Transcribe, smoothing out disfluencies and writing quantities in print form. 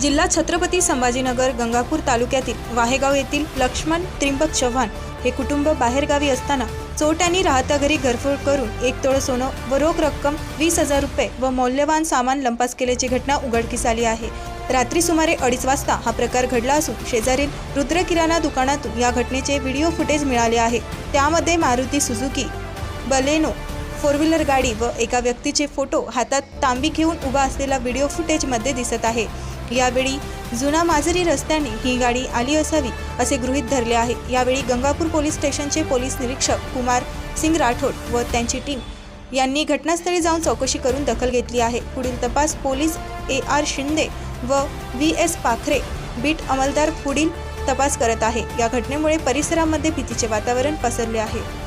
जिल्हा छत्रपती संभाजीनगर गंगापूर तालुक्यातील वाहेगाव येथील लक्ष्मण त्रिंबक चव्हाण हे कुटुंब बाहेरगावी असताना चोरट्यांनी राहत्या घरी घरफोड करून 1 तोळ सोनं व रोख रक्कम 20,000 रुपये व मौल्यवान सामान लंपास केल्याची घटना उघडकीस आली आहे। रात्री सुमारे 2:30 वाजता हा प्रकार घडला असून शेजारील रुद्र किराणा दुकानातून या घटनेचे व्हिडिओ फुटेज मिळाले आहे। त्यामध्ये मारुती सुझुकी बलेनो 4 व्हीलर गाडी व एका व्यक्तीचे फोटो हातात तांबी घेऊन उभा असलेला व्हिडिओ फुटेज मध्ये दिसत आहे। यावेळी जुना माजरी रस्त्याने ही गाडी आली असावी असे गृहीत धरले आहे। यावेळी गंगापूर पोलीस स्टेशनचे पोलीस निरीक्षक कुमार सिंग राठोड व त्यांची टीम यांनी घटनास्थळी जाऊन चौकशी करून दखल घेतली आहे। पुढील तपास पोलीस AR शिंदे व VS पाखरे बीट अंमलदार पुढील तपास करत आहे। या घटनेमुळे परिसरामध्ये भीतीचे वातावरण पसरले आहे।